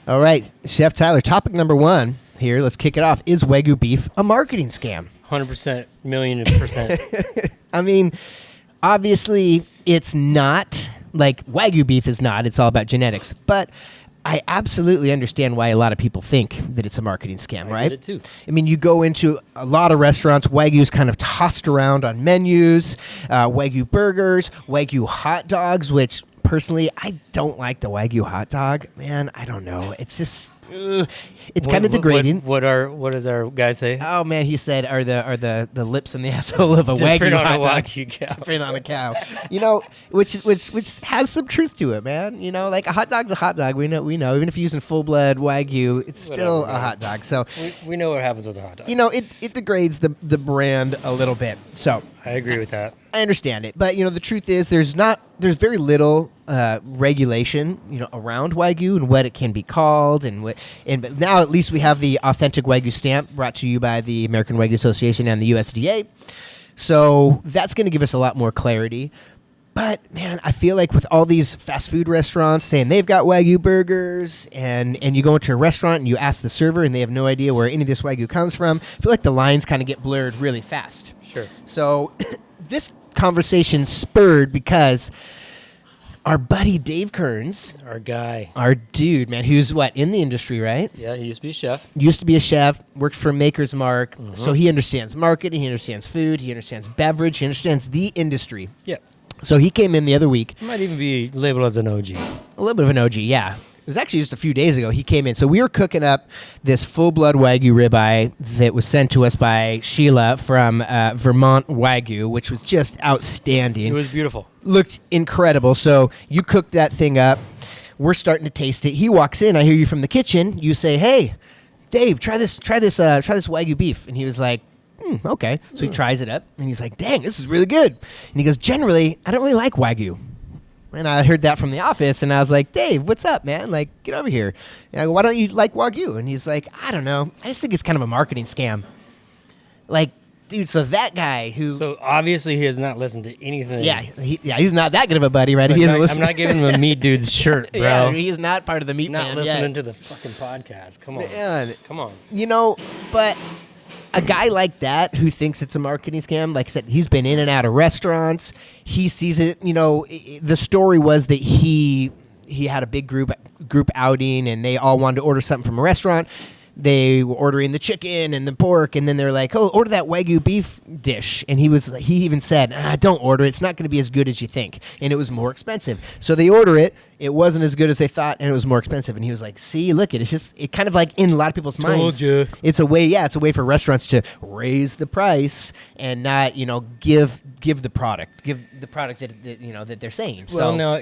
All right, Chef Tyler, topic number 1 here. Let's kick it off. Is Wagyu beef a marketing scam? 100%, million%. I mean, obviously, it's not. Like, Wagyu beef is not. It's all about genetics. But I absolutely understand why a lot of people think that it's a marketing scam, right? I get it too. I mean, you go into a lot of restaurants, Wagyu's kind of tossed around on menus, Wagyu burgers, Wagyu hot dogs, which personally, I don't like the Wagyu hot dog. Man, I don't know. It's just, it's kind of degrading. What does our guy say? Oh man, he said, are the lips and the asshole of a Wagyu hot dog different on a cow? You know, which has some truth to it, man. You know, like a hot dog's a hot dog. We know. Even if you're using full blood Wagyu, it's still a hot dog. So we know what happens with a hot dog. You know, it degrades the brand a little bit. So I agree with that. I understand it, but you know, the truth is, there's very little regulation, you know, around Wagyu and what it can be called, but now at least we have the authentic Wagyu stamp brought to you by the American Wagyu Association and the USDA. So that's going to give us a lot more clarity. But man, I feel like with all these fast food restaurants saying they've got Wagyu burgers, and you go into a restaurant and you ask the server and they have no idea where any of this Wagyu comes from, I feel like the lines kind of get blurred really fast. Sure. So this conversation spurred because our buddy Dave Kearns, our dude, man, who's in the industry, right? Yeah, he used to be a chef. Used to be a chef, worked for Maker's Mark, so he understands marketing, he understands food, he understands beverage, he understands the industry. Yeah. So he came in the other week. He might even be labeled as an OG. A little bit of an OG, yeah. It was actually just a few days ago he came in. So we were cooking up this full-blood Wagyu ribeye that was sent to us by Sheila from Vermont Wagyu, which was just outstanding. It was beautiful. Looked incredible. So you cooked that thing up. We're starting to taste it. He walks in. I hear you from the kitchen. You say, "Hey, Dave, try this Wagyu beef." And he was like, "Okay." So he tries it up, and he's like, "Dang, this is really good." And he goes, "Generally, I don't really like Wagyu." And I heard that from the office, and I was like, "Dave, what's up, man? Like, get over here." And I go, "Why don't you like Wagyu?" And he's like, "I don't know. I just think it's kind of a marketing scam." Like, dude, so that guy who... So obviously he has not listened to anything. Yeah, he's not that good of a buddy, right? I'm not giving him a Meat Dude's shirt, bro. Yeah, he's not part of the Meat not fam listening yet. to the fucking podcast. Come on. Man. Come on. You know, but... A guy like that who thinks it's a marketing scam, like I said, he's been in and out of restaurants. He sees it. You know, the story was that he had a big group outing, and they all wanted to order something from a restaurant. They were ordering the chicken and the pork, and then they're like, "Oh, order that Wagyu beef dish." And he even said, "Don't order it. It's not going to be as good as you think." And it was more expensive. So they order it. It wasn't as good as they thought, and it was more expensive. And he was like, "See, look, it's kind of like in a lot of people's minds. Told you. It's a way for restaurants to raise the price and not, you know, give the product that they're saying." Well, So no,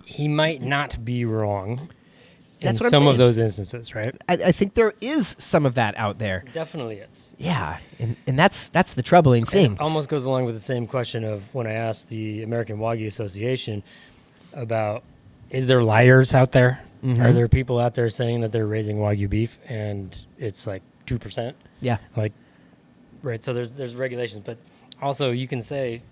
he might not be wrong. That's in what I'm some saying. of those instances, right? I think there is some of that out there. Definitely is. Yeah, and that's the troubling thing. It almost goes along with the same question of when I asked the American Wagyu Association about, is there liars out there? Mm-hmm. Are there people out there saying that they're raising Wagyu beef and it's like 2%? Yeah. Like, right, so there's regulations, but also you can say,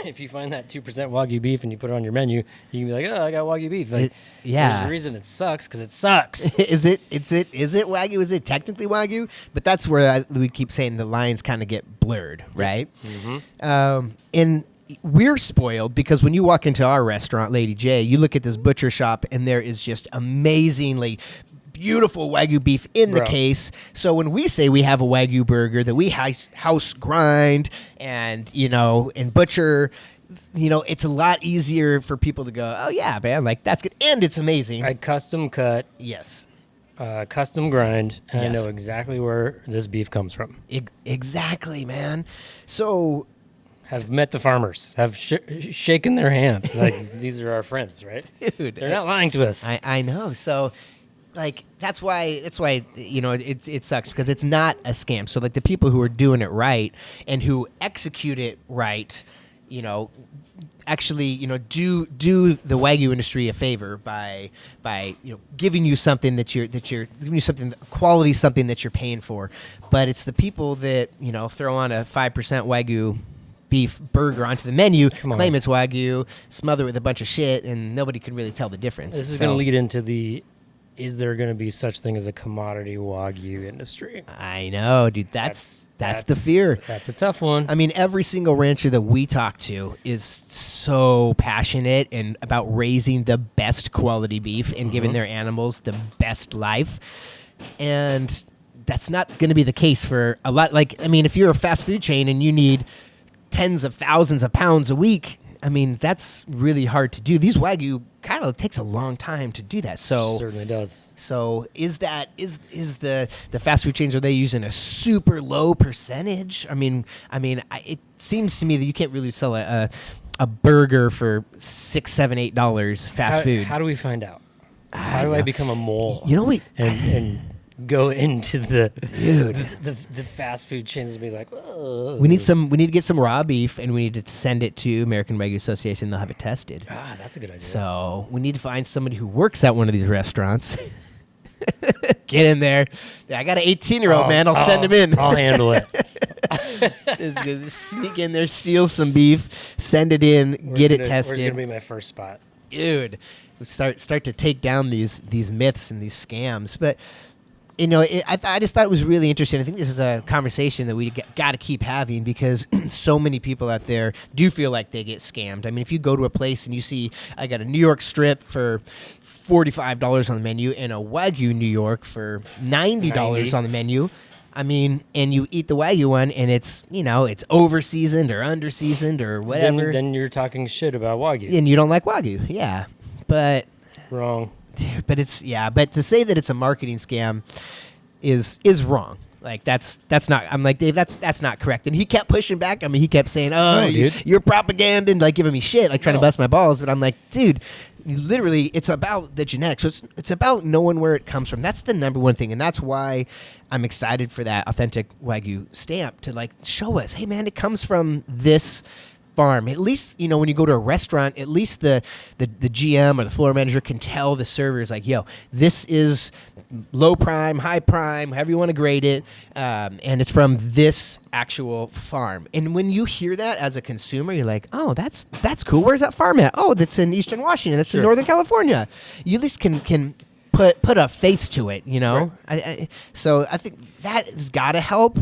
if you find that 2% Wagyu beef and you put it on your menu, you can be like, "Oh, I got Wagyu beef." Like, there's a reason it sucks, because it sucks. Is it Wagyu? Is it technically Wagyu? But that's where we keep saying the lines kind of get blurred, right? Mm-hmm. And we're spoiled because when you walk into our restaurant, Lady J, you look at this butcher shop and there is just amazingly beautiful Wagyu beef in the case. So when we say we have a Wagyu burger that we house grind and, you know, and butcher, you know, it's a lot easier for people to go, "Oh yeah, man, like that's good." And it's amazing. I custom cut. Yes. Custom grind, and Yes. I know exactly where this beef comes from. Exactly, man. So Have met the farmers, have shaken their hands. Like, these are our friends, right? dude, They're not lying to us. I know. So like that's why you know it sucks because it's not a scam. So like the people who are doing it right and who execute it right, you know, actually, you know, do the Wagyu industry a favor by you know giving you something that you're giving you something quality, something that you're paying for. But it's the people that, you know, throw on a 5% Wagyu beef burger onto the menu, claim it's Wagyu, smother it with a bunch of shit, and nobody can really tell the difference. This is going to lead into the is there going to be such thing as a commodity Wagyu industry? I know, dude. That's the fear. That's a tough one. I mean, every single rancher that we talk to is so passionate and about raising the best quality beef and giving their animals the best life. And that's not going to be the case for a lot. Like, I mean, if you're a fast food chain and you need tens of thousands of pounds a week, I mean, that's really hard to do. These Wagyu kind of takes a long time to do that. So certainly does. So is the fast food chains, are they using a super low percentage? I mean, it seems to me that you can't really sell a burger for $6, $7, $8 fast food. How do we find out? How do I become a mole? You know, and go into the the fast food chains and be like, whoa. We need to get some raw beef, and we need to send it to American Wagyu Association. They'll have it tested. That's a good idea. So we need to find somebody who works at one of these restaurants. Get in there. I got an 18-year-old, man. I'll send him in. I'll handle it. Just sneak in there, steal some beef, send it in, get it tested. Where's going to be my first spot? Dude, start to take down these myths and these scams. But you know, I just thought it was really interesting. I think this is a conversation that we got to keep having, because so many people out there do feel like they get scammed. I mean, if you go to a place and you see, I got a New York strip for $45 on the menu and a Wagyu New York for $90 on the menu. I mean, and you eat the Wagyu one and it's, you know, it's over-seasoned or under-seasoned or whatever. Then you're talking shit about Wagyu. And you don't like Wagyu, yeah. But wrong. Dude, but but to say that it's a marketing scam is wrong. Like that's not. I'm like, Dave, that's not correct. And he kept pushing back. I mean, he kept saying, "Oh, you're propaganda," and like giving me shit, like trying to bust my balls. But I'm like, dude, literally, it's about the genetics. So it's about knowing where it comes from. That's the number one thing, and that's why I'm excited for that authentic Wagyu stamp to like show us, hey man, it comes from this farm. At least, you know, when you go to a restaurant, at least the GM or the floor manager can tell the servers like, yo, this is low prime, high prime, however you want to grade it, and it's from this actual farm. And when you hear that as a consumer, you're like, oh, that's cool. Where's that farm at? Oh, that's in Eastern Washington. That's in Northern California. You at least can put a face to it, you know? Right. So I think that has got to help.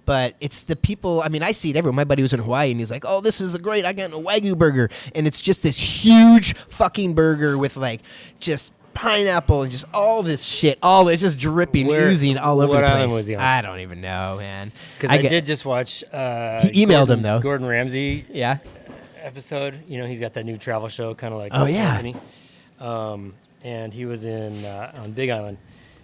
But it's the people, I mean, I see it everywhere. My buddy was in Hawaii, and he's like, oh, this is great. I got a Wagyu burger. And it's just this huge fucking burger with, like, just pineapple and just all this shit. It's just dripping, oozing all over the place. Was he on? I don't even know, man. Because I did just watch... he emailed him, though. Gordon Ramsay episode. You know, he's got that new travel show, kind of like... Oh, yeah. Anthony. And he was on Big Island.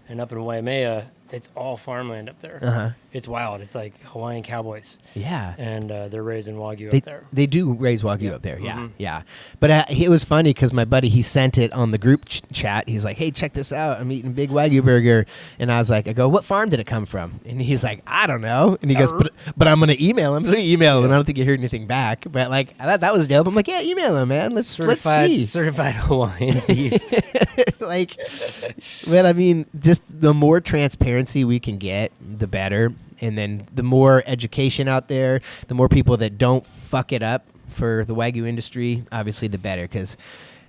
And up in Waimea, it's all farmland up there. Uh-huh. It's wild. It's like Hawaiian cowboys. Yeah. And they're raising Wagyu up there. They do raise Wagyu up there, yeah. Yeah. But it was funny because my buddy, he sent it on the group chat. He's like, hey, check this out. I'm eating a big Wagyu burger. And I was like, what farm did it come from? And he's like, I don't know. And he goes, but I'm going to email him. So he emailed him. I don't think he heard anything back. But like, I thought that was dope. I'm like, yeah, email him, man. Let's see. Certified Hawaiian beef. Like, but I mean, just the more transparency we can get, the better. And then the more education out there, the more people that don't fuck it up for the Wagyu industry, obviously the better. Because,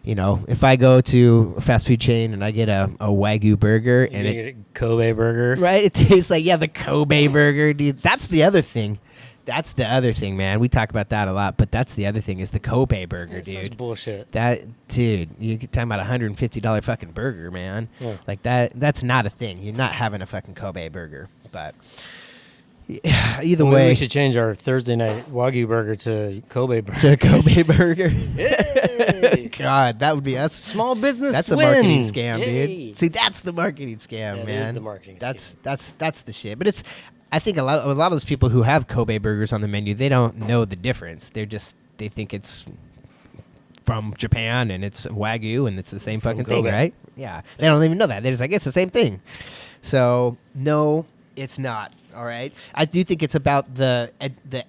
you know, if I go to a fast food chain and I get a Wagyu burger and get a Kobe burger, right? It tastes like, the Kobe burger, dude. That's the other thing. That's the other thing, man. We talk about that a lot, but that's the other thing is the Kobe burger, dude. Such bullshit. Dude, you're talking about $150 fucking burger, man. Yeah. Like that's not a thing. You're not having a fucking Kobe burger. But either way, we should change our Thursday night Wagyu burger to Kobe burger. To Kobe burger. God, that would be us. Small business. That's win. A marketing scam, dude. See, that's the marketing scam, man. That is the marketing scam. That's the shit. But I think a lot of those people who have Kobe burgers on the menu, they don't know the difference. They think it's from Japan and it's Wagyu and it's the same fucking thing, right? Yeah. They don't even know that. They're just like, it's the same thing. So, no, it's not. All right. I do think it's about the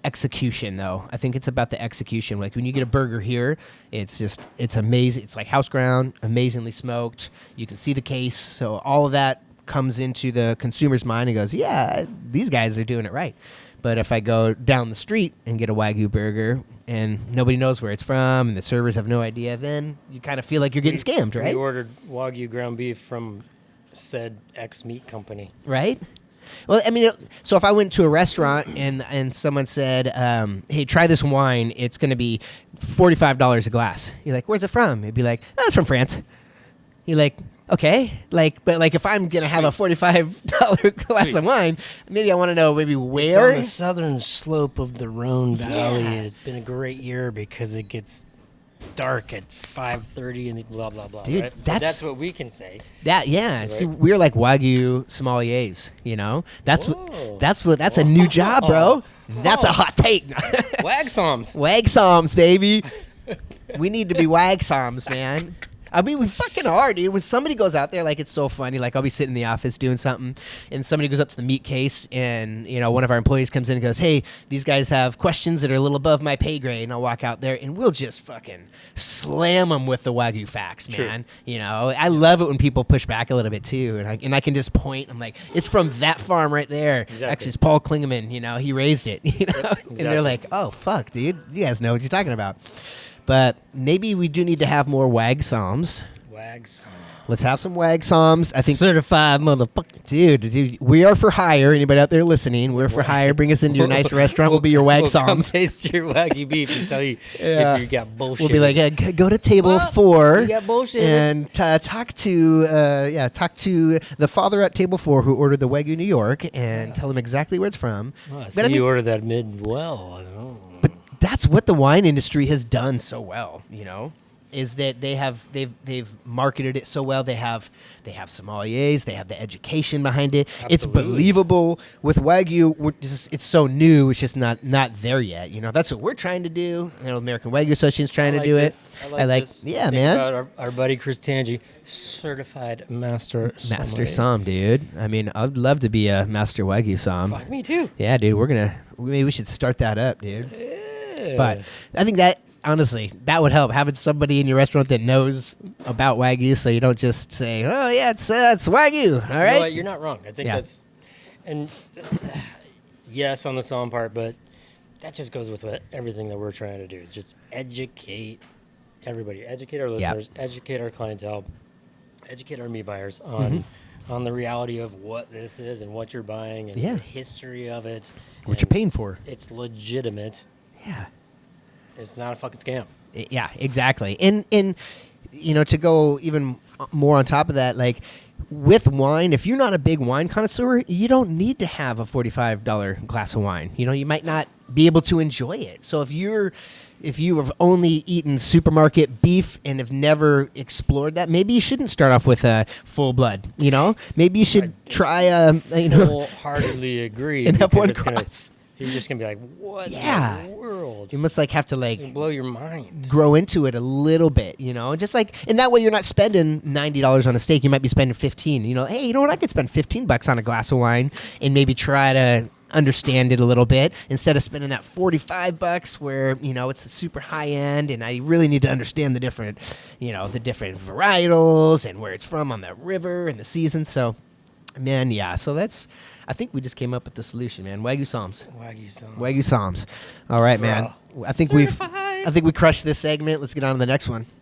execution, though. I think it's about the execution. Like when you get a burger here, it's amazing. It's like house ground, amazingly smoked. You can see the case. So all of that comes into the consumer's mind and goes, yeah, these guys are doing it right. But if I go down the street and get a Wagyu burger and nobody knows where it's from and the servers have no idea, then you kind of feel like you're getting scammed, right? We ordered Wagyu ground beef from said X meat company. Right? Well, I mean, so if I went to a restaurant and someone said, "Hey, try this wine. It's going to be $45 a glass." You're like, "Where's it from?" It'd be like, "Oh, it's from France." You're like, "Okay." But if I'm going to have a $45 glass of wine, maybe I want to know maybe where. It's on the southern slope of the Rhone Valley. And it's been a great year because it gets dark at 5:30 and blah blah blah. Dude, right? that's what we can say. Right? See, we're like Wagyu sommeliers. That's Whoa. that's a new job, bro. That's a hot take. Wagsoms. Wagsoms, baby. We need to be Wagsoms, man. I mean, we fucking are, dude. When somebody goes out there, like, it's so funny. Like, I'll be sitting in the office doing something, and somebody goes up to the meat case, and, one of our employees comes in and goes, "Hey, these guys have questions that are a little above my pay grade." And I'll walk out there, and we'll just fucking slam them with the Wagyu facts, man. True. I love it when people push back a little bit, too. And I can just point. I'm like, "It's from that farm right there." Exactly. Actually, it's Paul Klingeman. He raised it, Yep, exactly. And they're like, "Oh, fuck, dude. You guys know what you're talking about." But maybe we do need to have more Wagsoms. Let's have some Wagsoms. I think certified motherfucker. Dude, we are for hire. Anybody out there listening? We're for hire. Bring us into your nice restaurant. We'll be your Wagsoms. We'll come taste your Wagyu beef and tell you if you got bullshit. We'll be like, go to table 4. You got bullshit. And talk to the father at table 4 who ordered the Wagyu New York and tell him exactly where it's from. So you ordered that mid-well. I don't know. But that's what the wine industry has done so well, is that they've marketed it so well. They have sommeliers. They have the education behind it. Absolutely. It's believable. With Wagyu, it's so new. It's just not there yet. That's what we're trying to do. American Wagyu Association's trying to do it. I like this. Yeah, Think man. About our buddy Chris Tangi, certified master som, dude. I mean, I'd love to be a master Wagyu som. Fuck me too. Yeah, dude. Maybe we should start that up, dude. Yeah. But I think that. Honestly, that would help, having somebody in your restaurant that knows about Wagyu, so you don't just say, "Oh yeah, it's Wagyu." All right, You're not wrong. I think that's, and yes, on the song part, but that just goes with everything that we're trying to do. Is just educate everybody, educate our listeners, educate our clientele, educate our meat buyers on the reality of what this is and what you're buying and the history of it, what you're paying for. It's legitimate. Yeah. It's not a fucking scam. Yeah, exactly. And to go even more on top of that, like with wine, if you're not a big wine connoisseur, you don't need to have a $45 glass of wine. You might not be able to enjoy it. So if you have only eaten supermarket beef and have never explored that, maybe you shouldn't start off with a full blood. Maybe you should try a. Wholeheartedly agree. And have one cross. You're just gonna be like, what in the world? You must have to blow your mind. Grow into it a little bit, just and that way you're not spending $90 on a steak. You might be spending $15. Hey, you know what? I could spend $15 on a glass of wine and maybe try to understand it a little bit instead of spending that $45 where it's a super high end and I really need to understand the different varietals and where it's from on the river and the season. So, man, so I think we just came up with the solution, man. Wagyu Soms. All right, man. I think we crushed this segment. Let's get on to the next one.